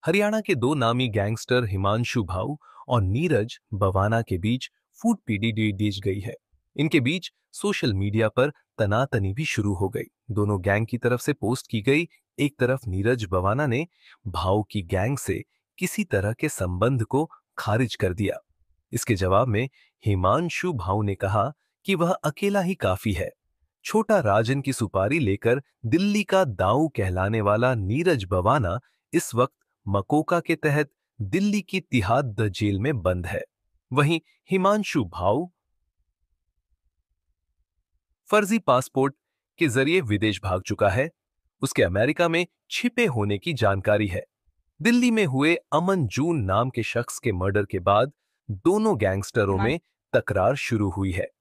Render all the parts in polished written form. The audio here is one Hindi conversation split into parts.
हरियाणा के दो नामी गैंगस्टर हिमांशु भाऊ और नीरज बवाना के बीच फूट पीढ़ी दी गई है। इनके बीच सोशल मीडिया पर तनातनी भी शुरू हो गई। दोनों गैंग की तरफ से पोस्ट की गई। एक तरफ नीरज बवाना ने भाऊ की गैंग से किसी तरह के संबंध को खारिज कर दिया। इसके जवाब में हिमांशु भाऊ ने कहा कि वह अकेला ही काफी है। छोटा राजन की सुपारी लेकर दिल्ली का दाऊ कहलाने वाला नीरज बवाना इस वक्त मकोका के तहत दिल्ली की तिहाद जेल में बंद है। वहीं हिमांशु भाऊ फर्जी पासपोर्ट के जरिए विदेश भाग चुका है। उसके अमेरिका में छिपे होने की जानकारी है। दिल्ली में हुए अमन जून नाम के शख्स के मर्डर के बाद दोनों गैंगस्टरों में तकरार शुरू हुई है।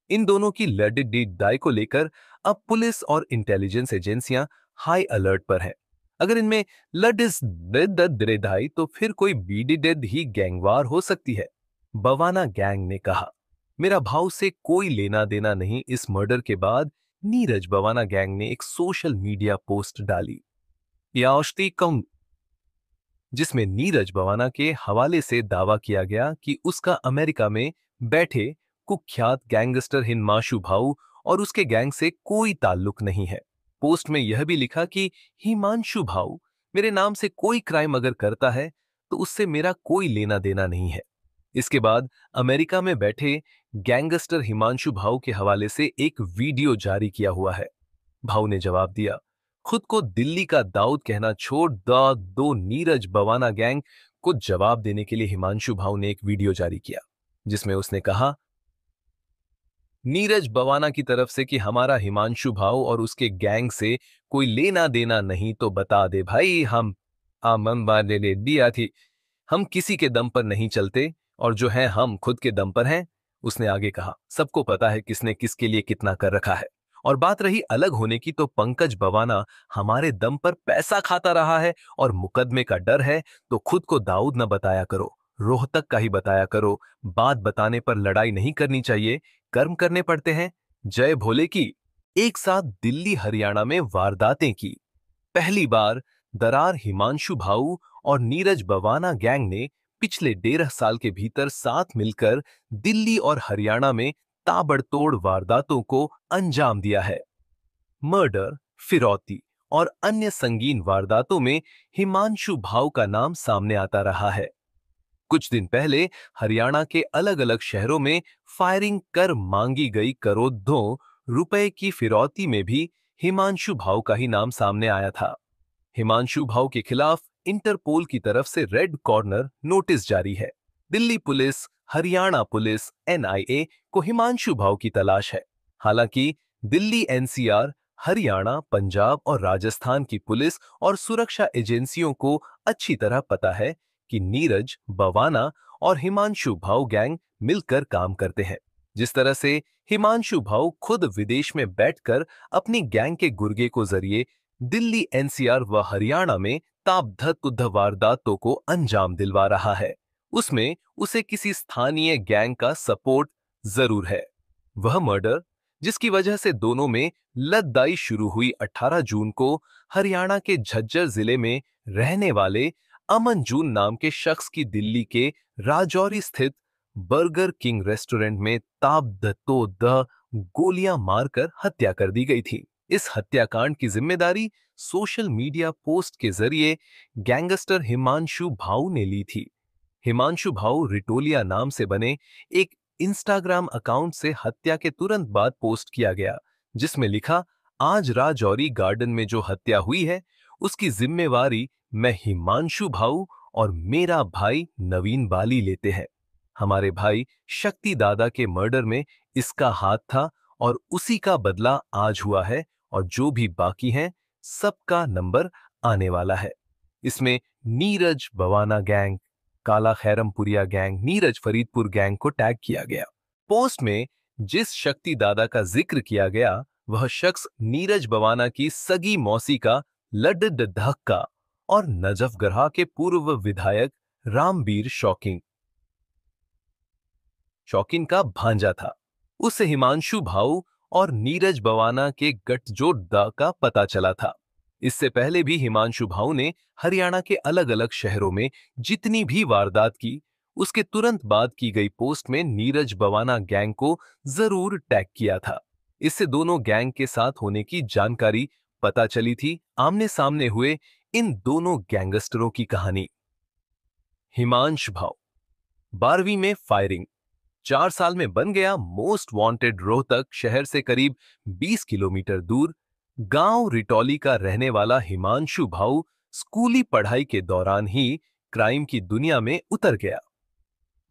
इन दोनों की लड़ी डाई को लेकर अब पुलिस और इंटेलिजेंस एजेंसियां हाई अलर्ट पर हैं। अगर इनमें लडिस दाई तो फिर कोई बीडी डेड ही गैंगवार हो सकती है। बवाना गैंग ने कहा, मेरा भाव से कोई लेना देना नहीं। इस मर्डर के बाद नीरज बवाना गैंग ने एक सोशल मीडिया पोस्ट डाली जिसमें नीरज बवाना के हवाले से दावा किया गया कि उसका अमेरिका में बैठे कुख्यात गैंगस्टर हिमांशु भाऊ और उसके गैंग से कोई ताल्लुक नहीं है। पोस्ट में यह भी लिखा कि हिमांशु भाऊ मेरे नाम से कोई क्राइम अगर करता है तो उससे मेरा कोई लेना देना नहीं है। इसके बाद अमेरिका में बैठे गैंगस्टर हिमांशु भाऊ के हवाले से एक वीडियो जारी किया हुआ है। भाऊ ने जवाब दिया, खुद को दिल्ली का दाऊद कहना छोड़ दो। नीरज बवाना गैंग को जवाब देने के लिए हिमांशु भाऊ ने एक वीडियो जारी किया जिसमें उसने कहा नीरज बवाना की तरफ से कि हमारा हिमांशु भाऊ और उसके गैंग से कोई लेना देना नहीं तो बता दे भाई। हम आमन ले दिया थी। हम किसी के दम पर नहीं चलते और जो है हम खुद के दम पर हैं। उसने आगे कहा, सबको पता है किसने किसके लिए कितना कर रखा है। और बात रही अलग होने की तो पंकज बवाना हमारे दम पर पैसा खाता रहा है और मुकदमे का डर है तो खुद को दाऊद न बताया करो, रोहतक का ही बताया करो। बात बताने पर लड़ाई नहीं करनी चाहिए, कर्म करने पड़ते हैं। जय भोले की। एक साथ दिल्ली हरियाणा में वारदातें की। पहली बार दरार हिमांशु भाऊ और नीरज बवाना गैंग ने पिछले 1.5 साल के भीतर साथ मिलकर दिल्ली और हरियाणा में ताबड़तोड़ वारदातों को अंजाम दिया है। मर्डर, फिरौती और अन्य संगीन वारदातों में हिमांशु भाऊ का नाम सामने आता रहा है। कुछ दिन पहले हरियाणा के अलग अलग शहरों में फायरिंग कर मांगी गई करोड़ों रुपए की फिरौती में भी हिमांशु भाऊ का ही नाम सामने आया था। हिमांशु भाऊ के खिलाफ इंटरपोल की तरफ से रेड कॉर्नर नोटिस जारी है। Delhi police, Haryana police, NIA को हिमांशु भाऊ की तलाश है। हालांकि दिल्ली एनसीआर, हरियाणा, पंजाब और राजस्थान की पुलिस और सुरक्षा एजेंसियों को अच्छी तरह पता है कि नीरज बवाना और हिमांशु भाऊ गैंग मिलकर काम करते हैं। जिस तरह से हिमांशु भाऊ खुद विदेश में बैठकर अपनी गैंग के गुर्गे को जरिए दिल्ली एनसीआर व हरियाणा में ताबड़तोड़ वारदातों को अंजाम दिलवा रहा है, उसमें उसे किसी स्थानीय गैंग का सपोर्ट जरूर है। वह मर्डर जिसकी वजह से दोनों में लद्दाई शुरू हुई 18 जून को हरियाणा के झज्जर जिले में रहने वाले अमन जून नाम के शख्स की दिल्ली के राजौरी स्थित बर्गर किंग रेस्टोरेंट में ताबड़तोड़ गोलियां मारकर हत्या कर दी गई थी। इस हत्याकांड की जिम्मेदारी सोशल मीडिया पोस्ट के जरिए गैंगस्टर हिमांशु भाऊ ने ली थी। हिमांशु भाऊ रिटोलिया नाम से बने एक इंस्टाग्राम अकाउंट से हत्या के तुरंत बाद पोस्ट किया गया जिसमें लिखा, आज राजौरी गार्डन में जो हत्या हुई है उसकी जिम्मेवारी मैं हिमांशु भाऊ और मेरा भाई नवीन बाली लेते हैं। हमारे भाई शक्ति दादा के मर्डर में इसका हाथ था और उसी का बदला आज हुआ है और जो भी बाकी हैं सबका नंबर आने वाला है। इसमें नीरज बवाना गैंग, काला खैरमपुरिया गैंग, नीरज फरीदपुर गैंग को टैग किया गया। पोस्ट में जिस शक्ति दादा का जिक्र किया गया वह शख्स नीरज बवाना की सगी मौसी का लड्डू और नजफगढ़ के पूर्व विधायक रामबीर शौकीन का भांजा था। उससे हिमांशु भाऊ और नीरज बवाना के गठजोड़ का पता चला था। इससे पहले भी हिमांशु भाऊ ने हरियाणा के अलग अलग शहरों में जितनी भी वारदात की, उसके तुरंत बाद की गई पोस्ट में नीरज बवाना गैंग को जरूर टैग किया था। इससे दोनों गैंग के साथ होने की जानकारी पता चली थी। आमने सामने हुए इन दोनों गैंगस्टरों की कहानी। हिमांश भाऊ 12वीं में फायरिंग, 4 साल में बन गया मोस्ट वांटेड। रोहतक शहर से करीब 20 किलोमीटर दूर गांव रिटौली का रहने वाला हिमांशु भाऊ स्कूली पढ़ाई के दौरान ही क्राइम की दुनिया में उतर गया।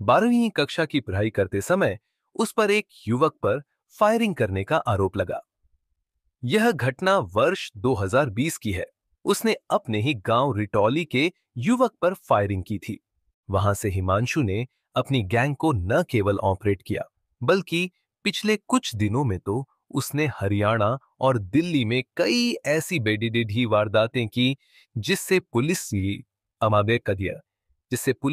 12वीं कक्षा की पढ़ाई करते समय उस पर एक युवक पर फायरिंग करने का आरोप लगा। यह घटना वर्ष 2020 की है। उसने अपने ही गांव रिटौली के युवक पर फायरिंग की थी। वहां से हिमांशु ने अपनी गैंग को न केवल ऑपरेट किया, बल्कि पिछले कुछ दिनों में तो उसने हरियाणा और दिल्ली में कई ऐसी बेडिडी वारदातें की जिससे पुलिस की अमाबे कर दिया जिससे पुलिस